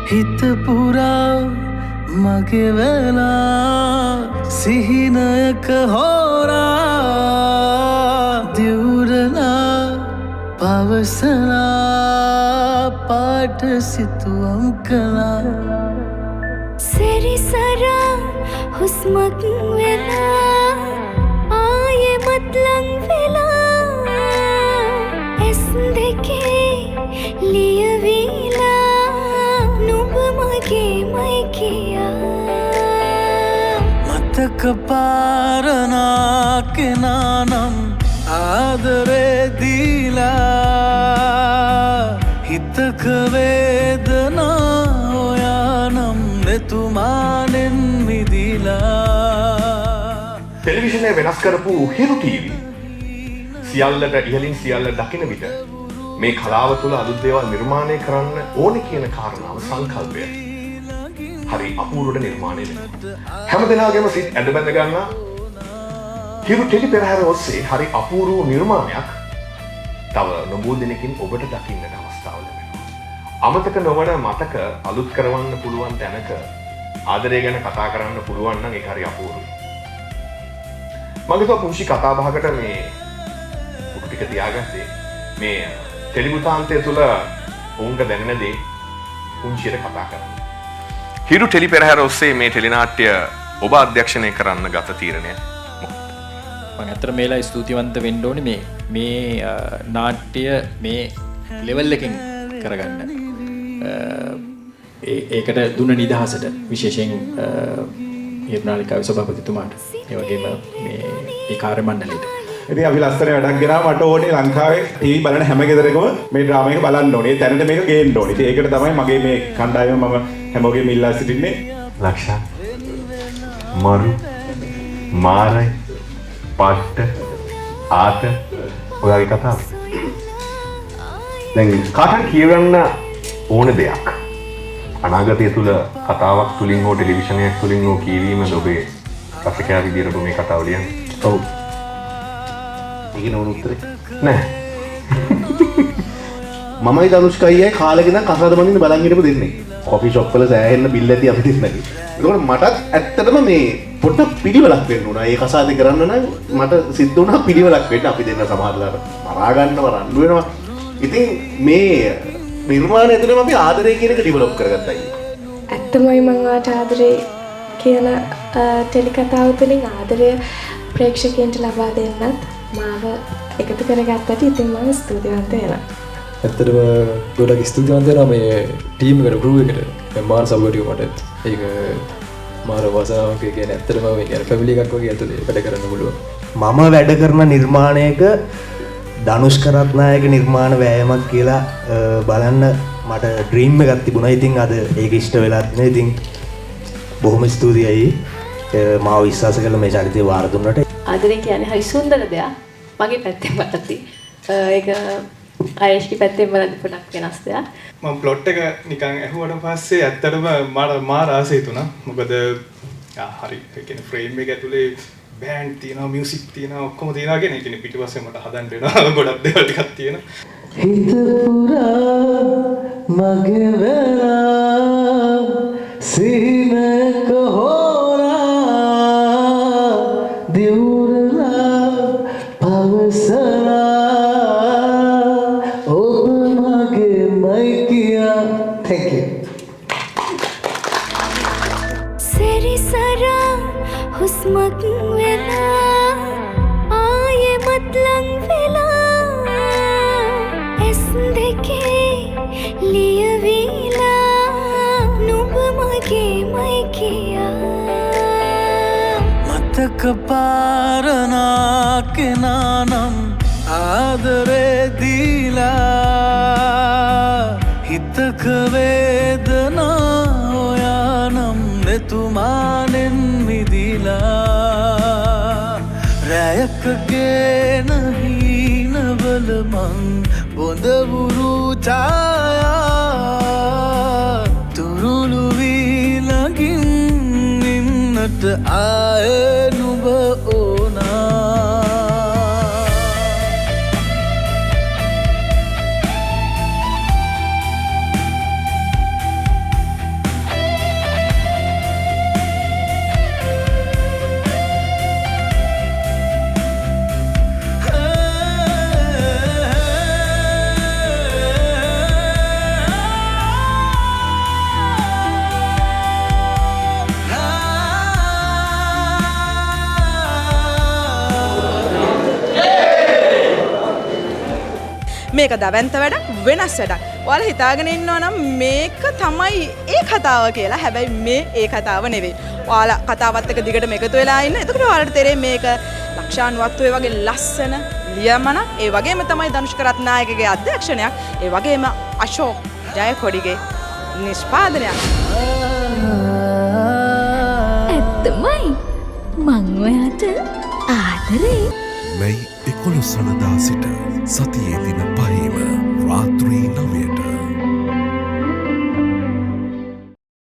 හිත පුරා මගේ වෙලා සිහිනයක හෝරා දිවුරලා පවසලා පාට සිතුවම් කළා සැරිසරා හුස්මක් වෙලා ආයෙමත් ලං වෙලා ඇස් දෙකේ ලියවිලා නුඹ මගේමයි කියා මතක පාරනා කෙනානම් ආදරේ දීලා හිතක වේදනා ඔයානම් මෙතුමානෙන් මිදිලා ටෙලිවිෂනය වෙනස් කරපු හිරු ටීවී සියල්ලට ඉහළින් සියල්ල දකින විට මේ කලාව තුළ අලුත් දේවල් නිර්මාණය කරන්න ඕනේ කියන කාරණාව සංකල්පය හරි අපූර්වට නිර්මාණය වෙනවා. හැම දෙනාගේම සිත් ඇද බැඳ ගන්නා හිරු ටෙලි පෙරහැර ඔස්සේ හරි අපූර්ව නිර්මාණයක් තව නොබෝ දිනකින් ඔබට දකින්නට අවස්ථාව ලැබෙනවා. අමතක නොවන මතක අලුත් කරවන්න පුළුවන් තැනක ආදරය ගැන කතා කරන්න පුළුවන් නම් ඒක හරි අපූර්වයි. මම හිතුවා පුංචි කතා බහකට මේ පුටු ටික තියාගත්තේ මේ ටෙලිමුතාන්තය තුළ ඔවුන්ට දැනෙන දේ පුංචියට කතා කරන්න. හිරු ටෙලි පෙරහැර ඔස්සේ මේ ටෙලිනාට්‍ය ඔබ අධ්‍යක්ෂණය කරන්න ගත තීරණය මම අතර මේලා ස්තුතිවන්ත වෙන්න ඕනේ මේ නාට්‍ය මේ ලෙවල් එකකින් කරගන්න. ඒකට දුන්න නිදහසට විශේෂයෙන් හිරුනාලිකාවේ සභාපතිතුමාට ඒ වගේම මේ ඒ කාර්ය මණ්ඩලයට. ඉතින් අපි ලස්සන වැඩක් ගෙනාව මට ඕනේ ලංකාවේ ටීවී බලන හැම ගෙදරකම මේ ඩ්‍රාමා එක බලන්න ඕනේ. ඒ තැනට මේක ගේන්න ඕනේ. ඉතින් ඒකට තමයි මගේ මේ කණ්ඩායම මම හැමෝගෙම ඉල්ලා සිටින්නේ. ලක්ෂා මරු මාරයි පට්ට ආත ඔයාගේ කතාව. දැන් කාටත් කියවන්න ඕන දෙයක්. අනාගතය තුළ කතාවක් තුලින් හෝ ටෙලිවිෂනයක් තුලින් හෝ කියවීම ඔබේ රසිකයා විදියට ඔබ මේ කතාව ලියන්නේ. ඔව්. ඒක නෝන උත්තරේ. නෑ. මමයි ධනුෂ්කයියයි කාලෙකින් කසාද බඳින්න බලන් හිටපු දෙන්නේ. කොෆි ෂොප් වල සෑහෙන්න බිල් ඇති අපි දෙන්නගේ. ඒකෝට මටත් ඇත්තටම මේ පොඩ්ඩක් පිළිවෙලක් වෙන්න උනා. ඒ කසාදේ කරන්න නම් මට සිද්ධ වුණා පිළිවෙලක් වෙන්න. අපි දෙන්න සමහරලාට මරා ගන්නව රණ්ඩු වෙනවා. ඉතින් මේ නිර්මාණය ඇතුළේම අපි ආදරය කියන එක ඩෙවලොප් කරගත්තා අයියේ. ඇත්තමයි මම වාට ආදරේ කියන ටෙලි කතාව තුළින් ආදරය ප්‍රේක්ෂකයන්ට ලබා දෙන්නත් මාව එකතු කරගත්තට ඉතින් මම ස්තුතිවන්ත වෙනවා. ඇත්තටම ගොඩක් ස්තුතිවන්ත වෙනවා මේ ටීම් එකට ක්‍රූ එකට. මාර සපෝටිව් මට. ඒක මාර වාසනාවක් කියන්නේ ඇත්තටම මේ කියන්නේ ෆැමිලි එකක් වගේ ඇතුලේ වැඩ කරන්න පුළුවන්. මම වැඩ කරන නිර්මාණයක ධනුෂ්ක රත්නායක නිර්මාණ වෑයමක් කියලා බලන්න මට ඩ්‍රීම් එකක් තිබුණා. ඉතින් අද ඒක ඉෂ්ට වෙලා තියෙනවා. ඉතින් බොහොම ස්තුතියි මාව විශ්වාස කරලා මේ චරිතය වාර දුන්නට. ආදරය කියන්නේ හරි සුන්දර දෙයක්. මගේ පැත්තෙන් බලද්දි ඒක ආයේෂ්ගේ පැත්තෙන් බලද්දි පොඩක් වෙනස් දෙයක්. මම ප්ලොට් එක නිකන් ඇහුවට පස්සේ ඇත්තටම මට මාර ආසයි හිතුණා. මොකද හරි ඒ කියන්නේ ෆ්‍රේම් එක ඇතුලේ බෑන්ඩ් තියෙනවා මියුසික් තියෙනවා ඔක්කොම තියෙනවා කියන එක ඉතින් පිටිපස්සේ මට හදන්න වෙනවා ගොඩක් දේවල් ටිකක් තියෙනවා. හිත පුරා මගේ වෙලා සිහිනයක හෝරා දිවුරලා පවසලා ඔබ මගේමයි කියා. Thank you. සැරිසරා හුස්මක් වෙලා ආයෙමත් ලං වෙලා ඇස් දෙකේ ලියවිලා නුඹ මගේමයි කියා මතක පාරනා කෙනානම් ආදරේ දීලා හිතක වේදනා ඔයානම් මෙතුමානෙන් මිදිලා රැයක ගේන හීනවල මං බොඳවුරු ඡායා තුරුළු වී ළඟින් ඉන්නට ආයේ නුඹ ඕනා. මේක දවැන්ත වැඩක් වෙනස් වැඩක්. ඔයාලා හිතාගෙන ඉන්නවා නම් මේක තමයි ඒ කතාව කියලා. හැබැයි මේ ඒ කතාව නෙවෙයි. ඔයාලා කතාවත් එක්ක දිගටම එකතු වෙලා ඉන්න. එතකොට ඔයාලට තේරෙයි මේක ලක්ෂාන් වත්තුවේ වගේ ලස්සන ලියමන. ඒ වගේම තමයි ධනුෂ්ක රත්නායකගේ අධ්‍යක්ෂණයක්. ඒ වගේම අශෝක් ජයකොඩිගේ නිෂ්පාදනයක්. ඇත්තමයි මං ඔයාට ආදරේ. මැයි 11 වනදා සිට සතියේ දින 5ම රාත්‍රී 9ට